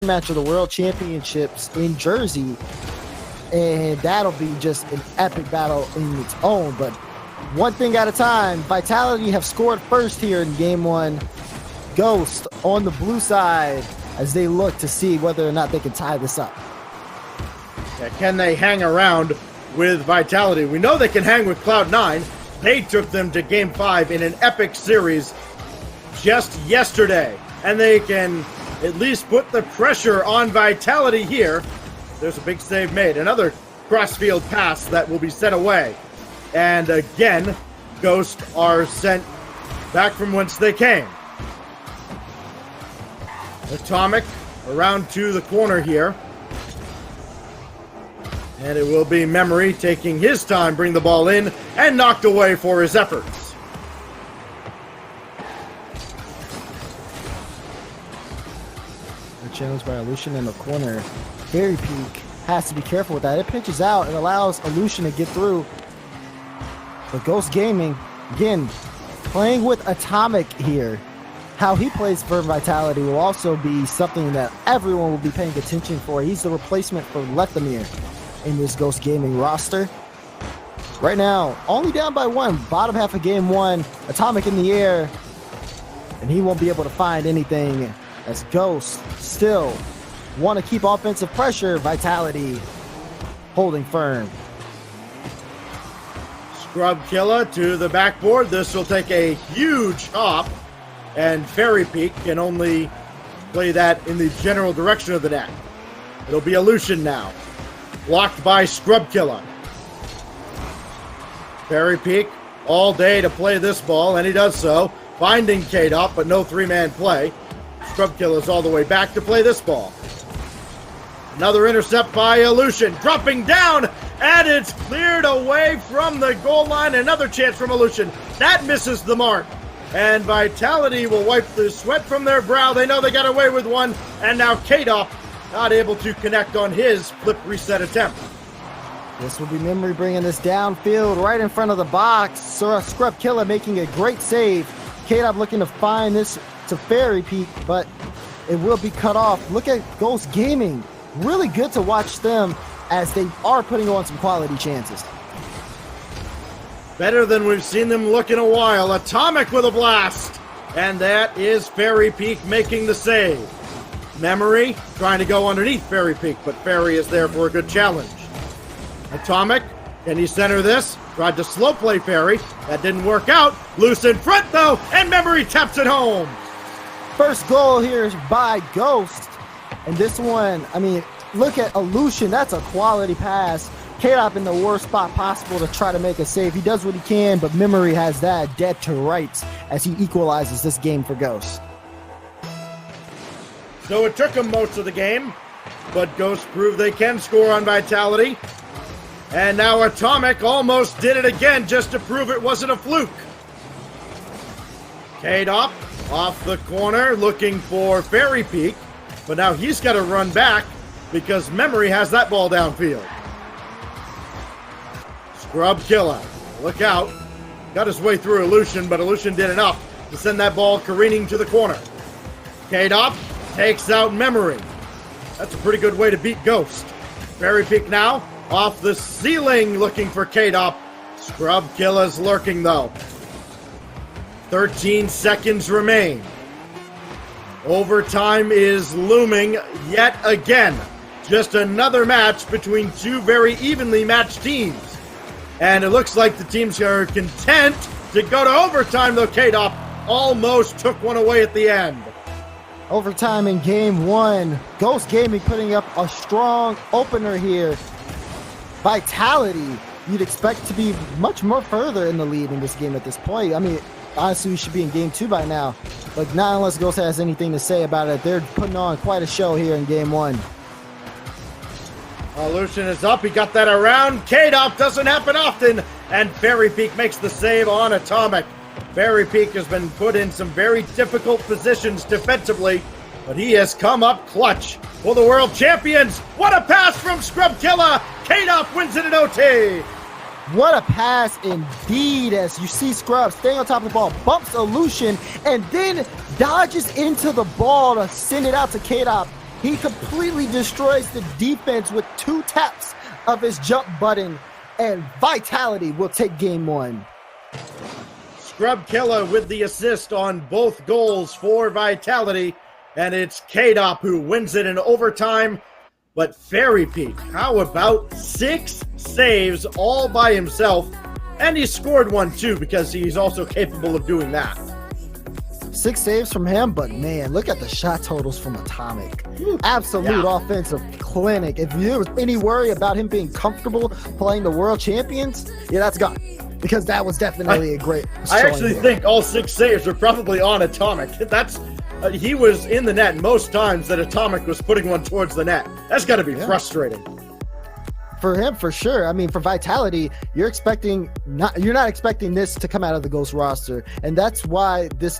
match of the World Championships in Jersey, and that'll be just an epic battle in its own. But one thing at a time, Vitality have scored first here in game one. Ghost on the blue side as they look to see whether or not they can tie this up. Yeah, can they hang around with Vitality? We know they can hang with Cloud9. They took them to Game 5 in an epic series just yesterday. And they can at least put the pressure on Vitality here. There's a big save made. Another crossfield pass that will be sent away. And again, Ghost are sent back from whence they came. Atomic around to the corner here. And it will be Memory taking his time, bring the ball in, and knocked away for his efforts. The challenge by Illusion in the corner. Fairy Peak has to be careful with that. It pitches out and allows Illusion to get through. But Ghost Gaming, again, playing with Atomic here. How he plays for Vitality will also be something that everyone will be paying attention for. He's the replacement for Lethamir in this Ghost Gaming roster. Right now, only down by one, bottom half of game one, Atomic in the air, and he won't be able to find anything as Ghost still want to keep offensive pressure. Vitality holding firm. Scrub Killer to the backboard. This will take a huge hop, and Fairy Peak can only play that in the general direction of the net. It'll be Illusion now. Blocked by Scrub Killer. Fairy Peak all day to play this ball, and he does so. Finding K-Dop, but no three-man play. Scrub Killer's all the way back to play this ball. Another intercept by Illusion. Dropping down, and it's cleared away from the goal line. Another chance from Illusion. That misses the mark. And Vitality will wipe the sweat from their brow. They know they got away with one, and now K-Dop not able to connect on his flip reset attempt. This will be Memory bringing this downfield right in front of the box. Scrub Killer making a great save. K-Dop looking to find this to Fairy Peak, but it will be cut off. Look at Ghost Gaming. Really good to watch them as they are putting on some quality chances. Better than we've seen them look in a while. Atomic with a blast. And that is Fairy Peak making the save. Memory trying to go underneath Fairy Peak, but Fairy is there for a good challenge. Atomic, can he center this? Tried to slow play Fairy. That didn't work out. Loose in front though, and Memory taps it home. First goal here is by Ghost. And this one, I mean, look at Illusion. That's a quality pass. K-Dop in the worst spot possible to try to make a save. He does what he can, but Memory has that dead to rights as he equalizes this game for Ghost. So it took him most of the game, but Ghost proved they can score on Vitality. And now Atomic almost did it again just to prove it wasn't a fluke. K-Dop off the corner looking for Fairy Peak, but now he's got to run back because Memory has that ball downfield. Scrub Killer, look out. Got his way through Illusion, but Illusion did enough to send that ball careening to the corner. K-Dop takes out Memory. That's a pretty good way to beat Ghost. Fairy Peak now off the ceiling looking for K-Dop. Scrub Killer's lurking though. 13 seconds remain. Overtime is looming yet again. Just another match between two very evenly matched teams. And it looks like the teams are content to go to overtime, though K-Dop almost took one away at the end. Overtime in game one. Ghost Gaming putting up a strong opener here. Vitality, you'd expect to be much more further in the lead in this game at this point. I mean, honestly, we should be in game two by now. But not unless Ghost has anything to say about it. They're putting on quite a show here in game one. Illusion is up. He got that around. K-Dop doesn't happen often. And Fairy Peak makes the save on Atomic. Fairy Peak has been put in some very difficult positions defensively, but he has come up clutch for the world champions. What a pass from Scrub Killer. K-Dop wins it in OT. What a pass indeed, as you see Scrub staying on top of the ball, bumps Illusion, and then dodges into the ball to send it out to K-Dop. He completely destroys the defense with 2 taps of his jump button, and Vitality will take game 1. Scrub Killer with the assist on both goals for Vitality, and it's K-Dop who wins it in overtime. But Fairy Peak, how about 6 saves all by himself? And he scored 1 too, because he's also capable of doing that. 6 saves from him, but man, look at the shot totals from Atomic. Absolute offensive clinic. If there was any worry about him being comfortable playing the World Champions, yeah, that's gone. Because that was definitely a great I actually think all 6 saves are probably on Atomic. He was in the net most times that Atomic was putting one towards the net. That's got to be frustrating. For him, for sure. I mean, for Vitality, you're not expecting this to come out of the Ghost roster, and that's why this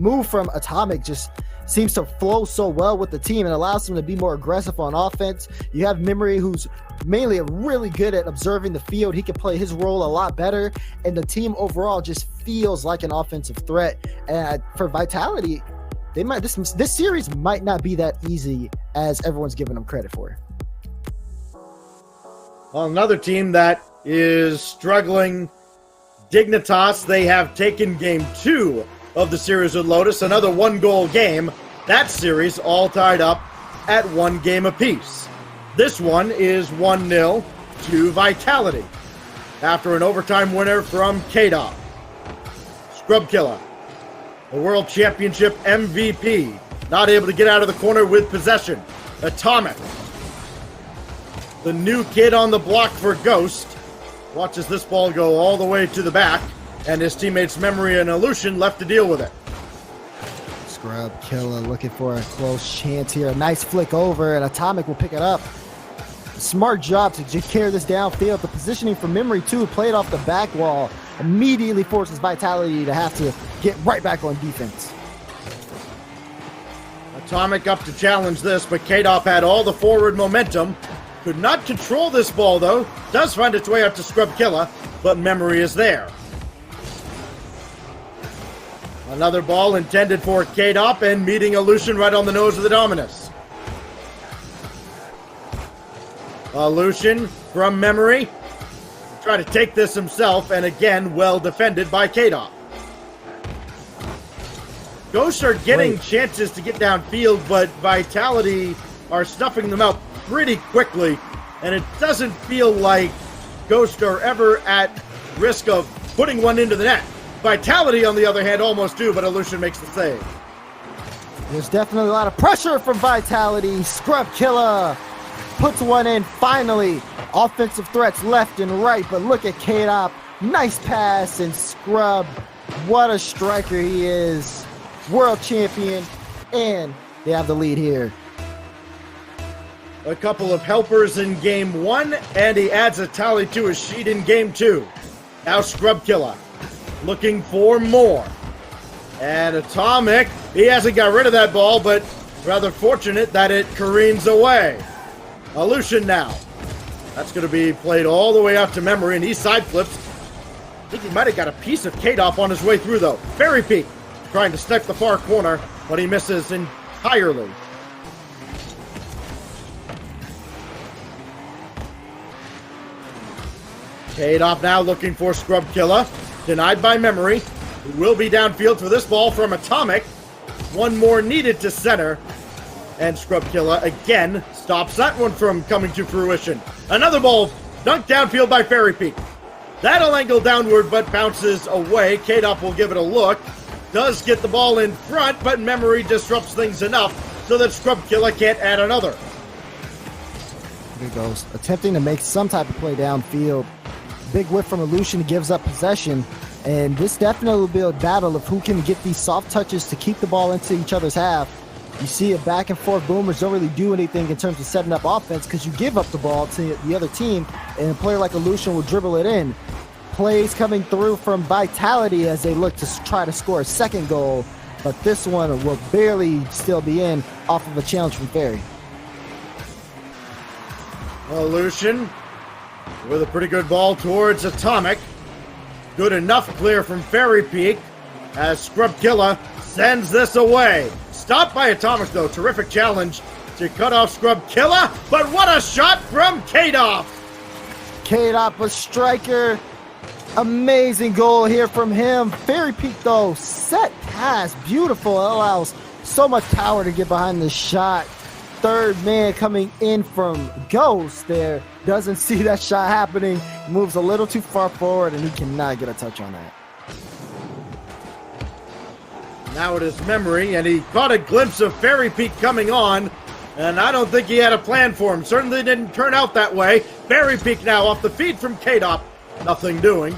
move from Atomic just seems to flow so well with the team and allows them to be more aggressive on offense. You have Memory, who's mainly really good at observing the field. He can play his role a lot better, and the team overall just feels like an offensive threat. And for Vitality, this series might not be that easy as everyone's giving them credit for. Well, another team that is struggling, Dignitas. They have taken game 2 of the series with Lotus, another 1-goal game. That series all tied up at 1 game apiece. This one is 1-0 to Vitality after an overtime winner from K-Dop. Scrub Killer, the World Championship MVP, not able to get out of the corner with possession. Atomic, the new kid on the block for Ghost, watches this ball go all the way to the back, and his teammates Memory and Illusion left to deal with it. Scrub Killer looking for a close chance here. A nice flick over, and Atomic will pick it up. Smart job to just carry this downfield. The positioning for Memory, too, played off the back wall. Immediately forces Vitality to have to get right back on defense. Atomic up to challenge this, but K-Dop had all the forward momentum. Could not control this ball, though. Does find its way up to Scrub Killer, but Memory is there. Another ball intended for K-Dop and meeting Illusion right on the nose of the Dominus. Illusion from Memory. Try to take this himself, and again, well defended by K-Dop. Ghosts are getting chances to get downfield, but Vitality are stuffing them out pretty quickly, and it doesn't feel like Ghosts are ever at risk of putting one into the net. Vitality, on the other hand, almost do, but Illusion makes the save. There's definitely a lot of pressure from Vitality. Scrub Killer puts one in finally. Offensive threats left and right, but look at K-Dop. Nice pass, and Scrub, what a striker he is. World champion, and they have the lead here. A couple of helpers in game 1, and he adds a tally to his sheet in game 2. Now Scrub Killer looking for more. And Atomic, he hasn't got rid of that ball, but rather fortunate that it careens away. Illusion now. That's going to be played all the way out to Memory, and he side flips. I think he might have got a piece of K-Dop on his way through, though. Fairy Peak trying to snipe the far corner, but he misses entirely. K-Dop now looking for Scrub Killer. Denied by Memory. Who will be downfield for this ball from Atomic. One more needed to center. And Scrub Killer again stops that one from coming to fruition. Another ball dunked downfield by Fairy Peak. That'll angle downward but bounces away. K-Dop will give it a look. Does get the ball in front, but Memory disrupts things enough so that Scrub Killer can't add another. Here he goes, attempting to make some type of play downfield. Big whip from Illusion gives up possession, and this definitely will be a battle of who can get these soft touches to keep the ball into each other's half. You see a back and forth. Boomers don't really do anything in terms of setting up offense because you give up the ball to the other team, and a player like Illusion will dribble it in. Plays coming through from Vitality as they look to try to score a second goal, but this one will barely still be in off of a challenge from Fairy. Illusion with a pretty good ball towards Atomic. Good enough clear from Fairy Peak as Scrub Killer sends this away. Stopped by Atomic, though. Terrific challenge to cut off Scrub Killer, but what a shot from K-Dop! K-Dop, a striker. Amazing goal here from him. Fairy Peak, though, set pass. Beautiful. It allows so much power to get behind the shot. Third man coming in from Ghost there. Doesn't see that shot happening. Moves a little too far forward, and he cannot get a touch on that. Now it is Memory, and he caught a glimpse of Fairy Peak coming on, and I don't think he had a plan for him. Certainly didn't turn out that way. Fairy Peak now off the feed from K-Dop. Nothing doing.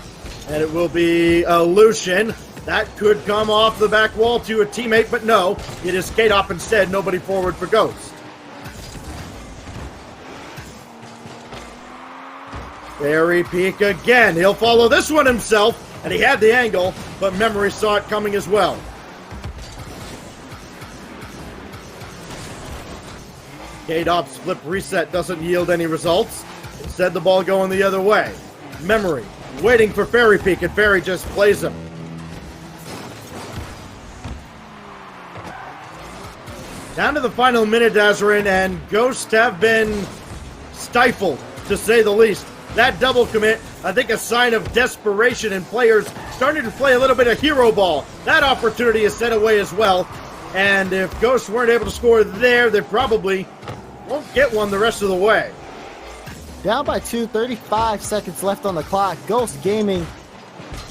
And it will be a Lucian. That could come off the back wall to a teammate, but no. It is K-Dop instead. Nobody forward for Ghost. Fairy Peak again. He'll follow this one himself, and he had the angle, but Memory saw it coming as well. K-Dop's flip reset doesn't yield any results. Instead, the ball going the other way. Memory waiting for Fairy Peak, and Fairy just plays him. Down to the final minute, Dazarin, and Ghost have been stifled, to say the least. That double commit, I think, a sign of desperation in players starting to play a little bit of hero ball. That opportunity is set away as well. And if Ghosts weren't able to score there, they probably won't get one the rest of the way. Down by 2, 35 seconds left on the clock. Ghost Gaming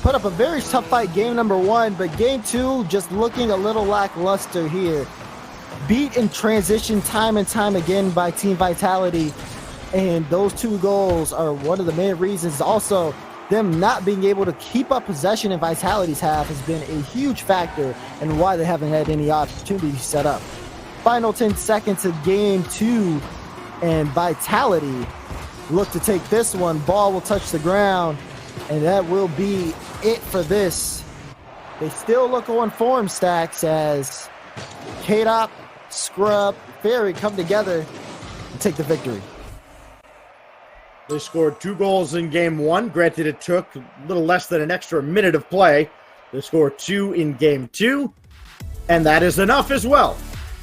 put up a very tough fight game number 1, but game 2 just looking a little lackluster here. Beat in transition time and time again by Team Vitality, and those 2 goals are one of the main reasons. Also, them not being able to keep up possession in Vitality's half has been a huge factor in why they haven't had any opportunities set up. Final 10 seconds of game 2, and Vitality look to take this one. Ball will touch the ground, and that will be it for this. They still look on form stacks as K-Dop, Scrub, Fairy come together and take the victory. They scored 2 goals in game 1. Granted, it took a little less than an extra minute of play. They scored 2 in game 2, and that is enough as well.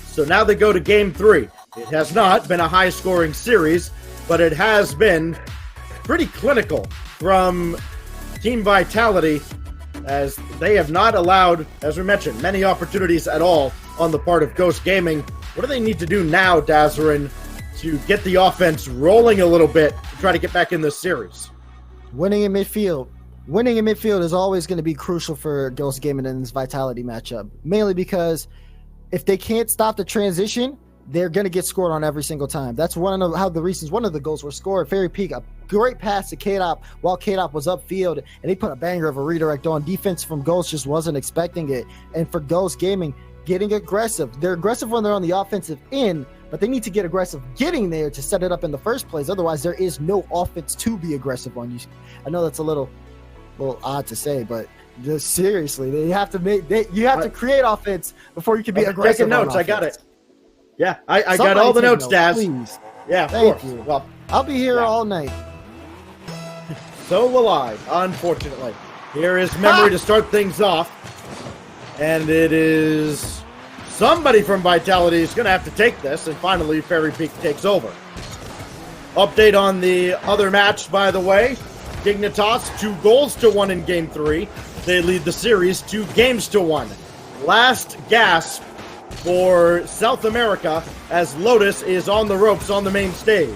So now they go to game 3. It has not been a high-scoring series, but it has been pretty clinical from Team Vitality, as they have not allowed, as we mentioned, many opportunities at all on the part of Ghost Gaming. What do they need to do now, Dazarin, to get the offense rolling a little bit to try to get back in this series? Winning in midfield. Winning in midfield is always going to be crucial for Ghost Gaming in this Vitality matchup, mainly because if they can't stop the transition, they're going to get scored on every single time. That's one of the goals were scored. Fairy Peak, a great pass to K-Dop while K-Dop was upfield, and they put a banger of a redirect on. Defense from Ghost just wasn't expecting it. And for Ghost Gaming, getting aggressive. They're aggressive when they're on the offensive end, but they need to get aggressive getting there to set it up in the first place. Otherwise, there is no offense to be aggressive on. I know that's a little odd to say, but just seriously, you have to create offense before you can be aggressive. Taking notes, I got it. Yeah, I got all the notes, Daz. Please. Yeah, Thank of course. you. Well, I'll be here all night. So will I, unfortunately. Here is Memory to start things off. And it is somebody from Vitality is going to have to take this. And finally, Fairy Peak takes over. Update on the other match, by the way. Dignitas, 2-1 in Game 3. They lead the series 2-1. Last gasp for South America as Lotus is on the ropes on the main stage.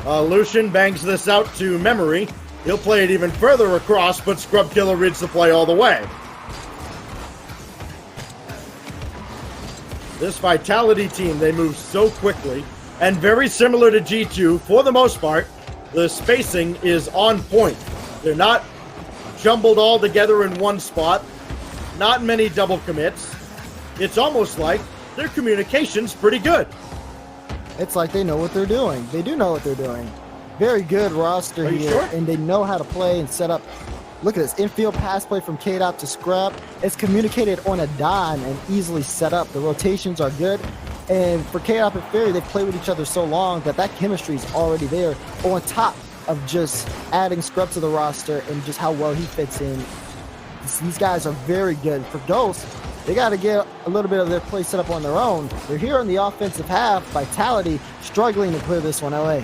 Lucian bangs this out to Memory. He'll play it even further across, but Scrub Killer reads the play all the way. This Vitality team, they move so quickly, and very similar to G2, for the most part, the spacing is on point. They're not jumbled all together in one spot, not many double commits. It's almost like their communication's pretty good. It's like they know what they're doing. They do know what they're doing. Very good roster here, sure? and they know how to play and set up. Look at this infield pass play from K-Dop to Scrub. It's communicated on a dime and easily set up. The rotations are good. And for K-Dop and Fairy, they've played with each other so long that chemistry is already there, on top of just adding Scrub to the roster and just how well he fits in. These guys are very good. For Ghost, They got to get a little bit of their play set up on their own. They're here in the offensive half. Vitality struggling to clear this one, LA.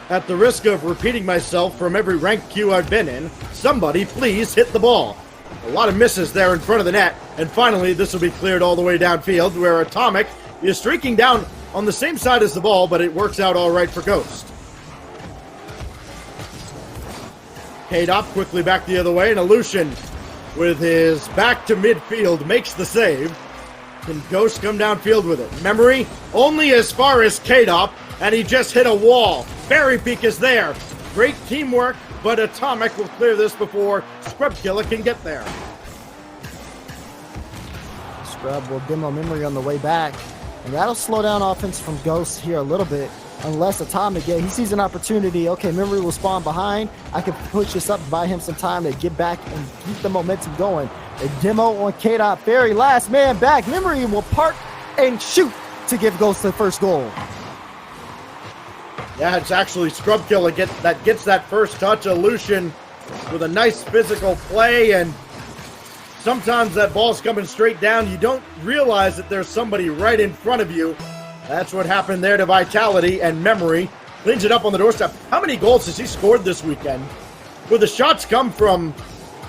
At the risk of repeating myself from every ranked queue I've been in, somebody please hit the ball. A lot of misses there in front of the net, and finally this will be cleared all the way downfield where Atomic is streaking down on the same side as the ball, but it works out all right for Ghost. K-Dop quickly back the other way, and Aleutian with his back to midfield makes the save. Can Ghost come downfield with it? Memory only as far as K-Dop, and he just hit a wall. Fairy Peak is there. Great teamwork, but Atomic will clear this before Scrub Killer can get there. Scrub will demo Memory on the way back, and that'll slow down offense from Ghost here a little bit. Unless Atomic, he sees an opportunity. Okay, Memory will spawn behind. I can push this up, buy him some time to get back and keep the momentum going. A demo on K-Dot. Fairy, last man back. Memory will park and shoot to give Ghost the first goal. Yeah, it's actually Scrub Killer that gets that first touch. Aleutian with a nice physical play, and sometimes that ball's coming straight down. You don't realize that there's somebody right in front of you. That's what happened there to Vitality, and Memory cleans it up on the doorstep. How many goals has he scored this weekend? Where the shots come from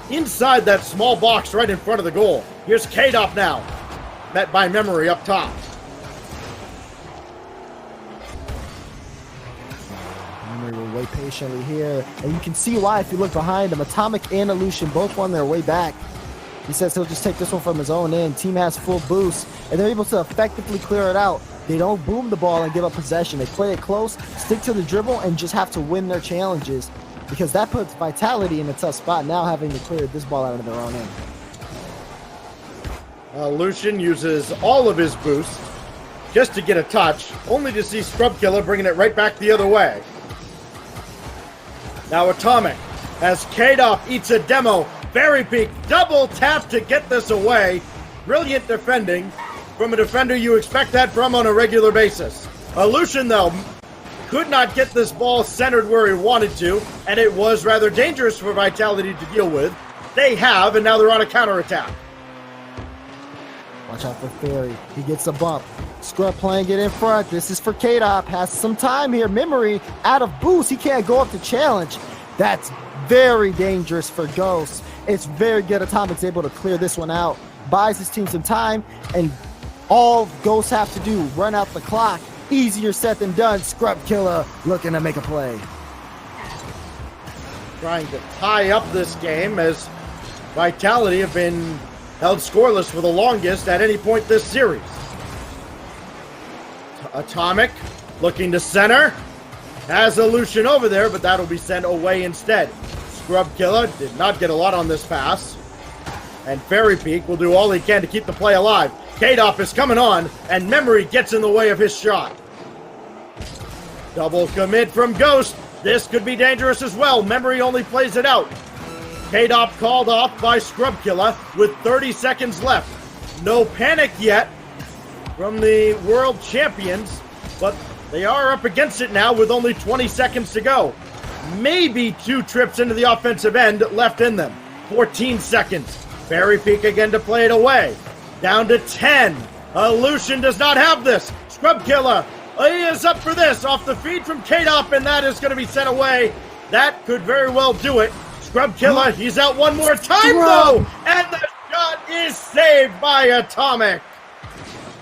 inside that small box right in front of the goal. Here's K-Dop now, met by Memory up top. Memory will wait patiently here, and you can see why if you look behind him. Atomic and Aleutian both on their way back. He says he'll just take this one from his own end. Team has full boost, and they're able to effectively clear it out. They don't boom the ball and give up possession. They play it close, stick to the dribble, and just have to win their challenges, because that puts Vitality in a tough spot now, having to clear this ball out of their own end. Lucian uses all of his boost just to get a touch, only to see Scrub Killer bringing it right back the other way. Now Atomic, as K-Dop eats a demo, Fairy Peak double tap to get this away. Brilliant defending from a defender you expect that from on a regular basis. Aleutian, though, could not get this ball centered where he wanted to, and it was rather dangerous for Vitality to deal with. They have, and now they're on a counterattack. Watch out for Fairy. He gets a bump. Scrub playing it in front. This is for K-Dop. Has some time here. Memory out of boost. He can't go up to challenge. That's very dangerous for Ghost. It's very good. Atomic's able to clear this one out. Buys his team some time, and all Ghosts have to do, run out the clock. Easier said than done. Scrub Killer looking to make a play. Trying to tie up this game, as Vitality have been held scoreless for the longest at any point this series. Atomic looking to center. Has Aleutian over there, but that'll be sent away instead. Scrub Killer did not get a lot on this pass. And Fairy Peak will do all he can to keep the play alive. K-Dop is coming on, and Memory gets in the way of his shot. Double commit from Ghost. This could be dangerous as well. Memory only plays it out. K-Dop called off by Scrub Killer with 30 seconds left. No panic yet from the world champions, but they are up against it now with only 20 seconds to go. Maybe 2 trips into the offensive end left in them. 14 seconds. Fairy Peak again to play it away. Down to 10. Aleutian does not have this. Scrub Killer, he is up for this off the feed from K-Dop, and that is going to be sent away. That could very well do it. Scrub Killer, he's out one more time though, and the shot is saved by Atomic.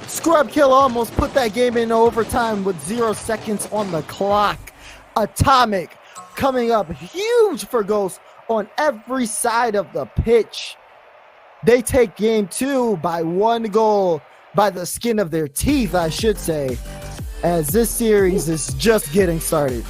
Scrub Killer almost put that game in overtime with 0 seconds on the clock. Atomic coming up huge for Ghost on every side of the pitch. They take game 2 by 1 goal, by the skin of their teeth, I should say, as this series is just getting started.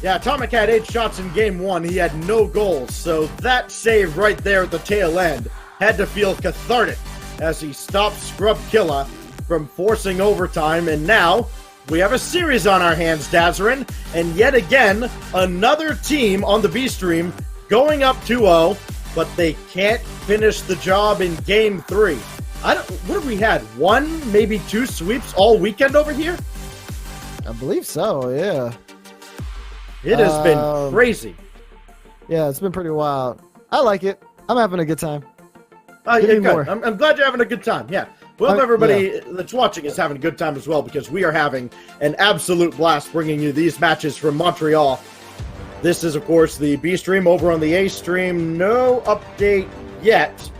Yeah, Atomic had 8 shots in game 1. He had no goals, so that save right there at the tail end had to feel cathartic as he stopped Scrub Killer from forcing overtime. And now we have a series on our hands, Dazarin, and yet again, another team on the B-Stream going up 2-0, but they can't finish the job in game 3. What have we had? 1, maybe 2 sweeps all weekend over here? I believe so, yeah. It has been crazy. Yeah, it's been pretty wild. I like it. I'm having a good time. Yeah, Give me good. more. I'm glad you're having a good time. Yeah. Well, everybody that's watching is having a good time as well, because we are having an absolute blast bringing you these matches from Montreal. This is, of course, the B stream. Over on the A stream, no update yet.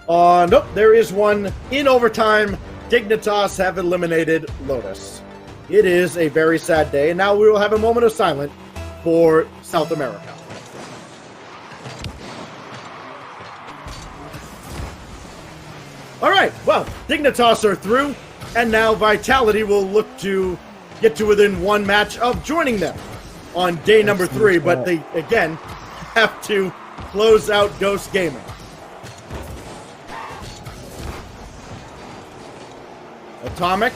Nope, there is one in overtime. Dignitas have eliminated Lotus. It is a very sad day, and now we will have a moment of silence for South America. All right, well, Dignitas are through, and now Vitality will look to get to within one match of joining them on day number 3, but they, again, have to close out Ghost Gaming. Atomic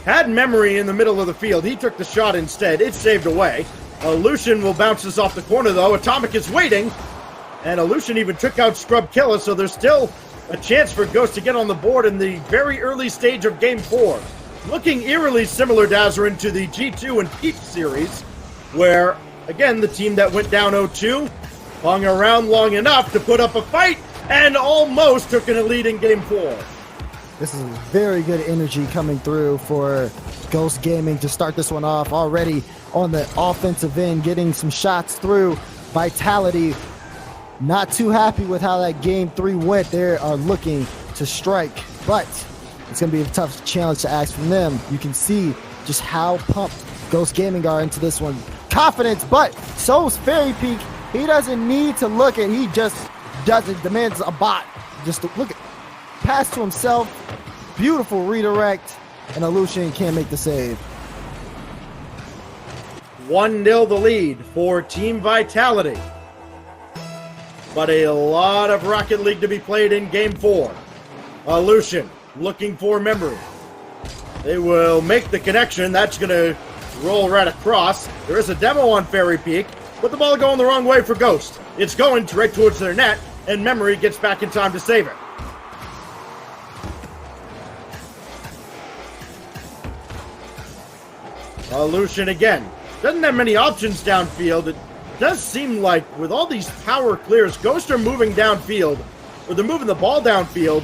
had Memory in the middle of the field. He took the shot instead. It's saved away. Lucian will bounce this off the corner, though. Atomic is waiting, and Lucian even took out Scrub Killer, so there's still a chance for Ghost to get on the board in the very early stage of Game 4. Looking eerily similar, Dazarin, to the G2 and Peep series, where, again, the team that went down 0-2 hung around long enough to put up a fight and almost took a lead in Game 4. This is very good energy coming through for Ghost Gaming to start this one off. Already on the offensive end, getting some shots through. Vitality not too happy with how that Game 3 went. They are looking to strike, but it's going to be a tough challenge to ask from them. You can see just how pumped Ghost Gaming are into this one. Confidence, but so's Fairy Peak. He doesn't need to look at, he just doesn't, demands a bot. Just to look at, pass to himself, beautiful redirect, and Lucian can't make the save. 1-0 the lead for Team Vitality. But a lot of Rocket League to be played in Game 4. Lucian looking for Memory. They will make the connection. That's going to roll right across. There is a demo on Fairy Peak, but the ball going the wrong way for Ghost. It's going right towards their net, and Memory gets back in time to save it. Lucian again. Doesn't have many options downfield. It does seem like with all these power clears, Ghost are moving downfield, or they're moving the ball downfield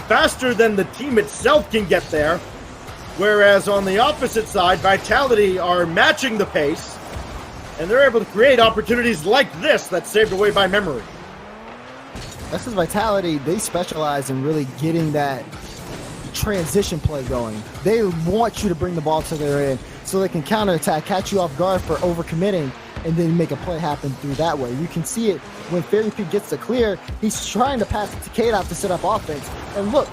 faster than the team itself can get there. Whereas on the opposite side, Vitality are matching the pace, and they're able to create opportunities like this that's saved away by Memory. This is Vitality. They specialize in really getting that transition play going. They want you to bring the ball to their end so they can counterattack, catch you off guard for overcommitting, and then make a play happen through that way. You can see it when Fairy Peak gets to clear. He's trying to pass it to K-Dot to set up offense. And look,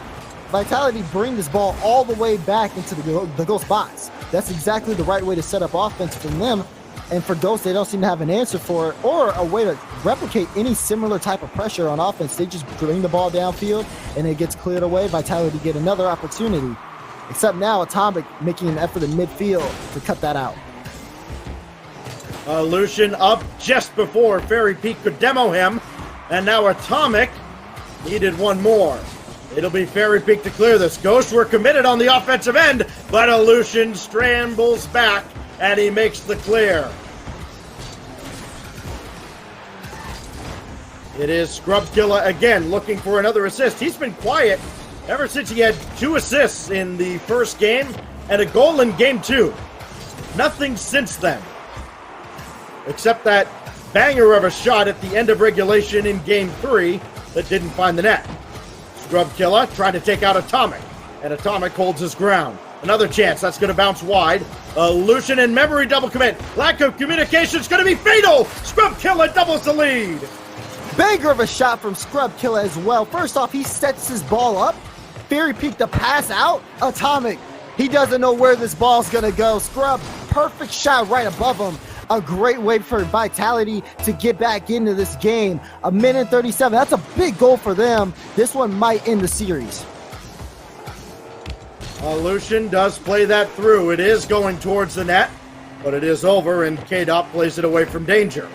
Vitality bring this ball all the way back into the Ghost box. That's exactly the right way to set up offense for them. And for Ghost, they don't seem to have an answer for it or a way to replicate any similar type of pressure on offense. They just bring the ball downfield and it gets cleared away. Vitality get another opportunity. Except now Atomic making an effort in midfield to cut that out. Lucian up just before Fairy Peak could demo him. And now Atomic needed one more. It'll be Fairy Peak to clear this. Ghosts were committed on the offensive end, but Lucian scrambles back and he makes the clear. It is Scrubkilla again looking for another assist. He's been quiet ever since he had 2 assists in the first game and a goal in Game 2. Nothing since then, except that banger of a shot at the end of regulation in Game 3 that didn't find the net. Scrubkilla trying to take out Atomic, and Atomic holds his ground. Another chance, that's going to bounce wide. Lucian and Memory double commit. Lack of communication is going to be fatal. Scrubkilla doubles the lead. Banger of a shot from Scrubkilla as well. First off, he sets his ball up. Fairy Peak to pass out. Atomic, he doesn't know where this ball's going to go. Scrub, perfect shot right above him. A great way for Vitality to get back into this game. 1:37. That's a big goal for them. This one might end the series. Lucian does play that through. It is going towards the net, but it is over, and K-Dot plays it away from danger.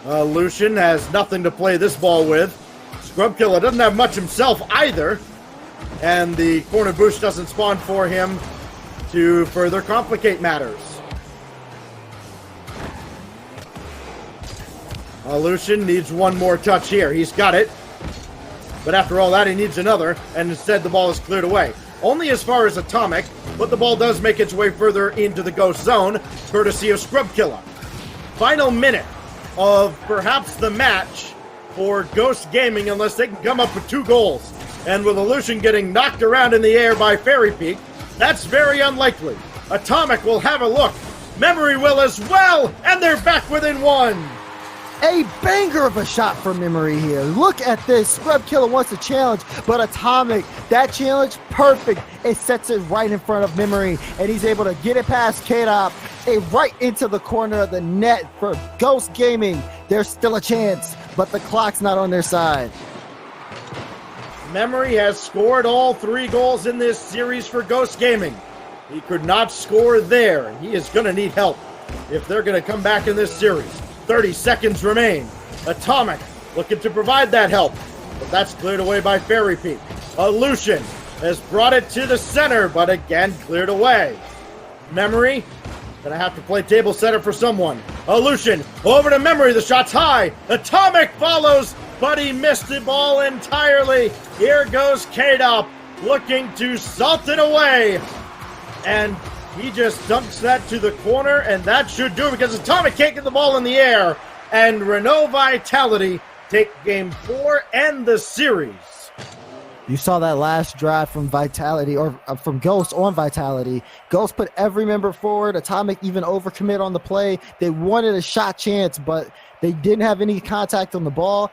Lucian has nothing to play this ball with. Scrubkilla doesn't have much himself either, and the corner boost doesn't spawn for him to further complicate matters. Lucian needs one more touch here. He's got it. But after all that, he needs another, and instead the ball is cleared away. Only as far as Atomic, but the ball does make its way further into the Ghost zone, courtesy of Scrub Killer. Final minute of perhaps the match for Ghost Gaming, unless they can come up with 2 goals. And with Illusion getting knocked around in the air by Fairy Peak, that's very unlikely. Atomic will have a look. Memory will as well, and they're back within 1. A banger of a shot from Memory here. Look at this. Scrub Killer wants to challenge, but Atomic, that challenge, perfect. It sets it right in front of Memory, and he's able to get it past K-Dop, right into the corner of the net for Ghost Gaming. There's still a chance, but the clock's not on their side. Memory has scored all 3 goals in this series for Ghost Gaming. He could not score there, and he is going to need help if they're going to come back in this series. 30 seconds remain. Atomic looking to provide that help, but that's cleared away by Fairy Peak. Illusion has brought it to the center, but again cleared away. Memory gonna have to play table center for someone. Illusion over to Memory. The shot's high. Atomic follows, but he missed the ball entirely. Here goes K-Dop looking to salt it away, and he just dumps that to the corner, and that should do it because Atomic can't get the ball in the air. And Renault Vitality take game 4 and the series. You saw that last drive from Vitality, or from Ghost on Vitality. Ghost put every member forward. Atomic even overcommit on the play. They wanted a shot chance, but they didn't have any contact on the ball.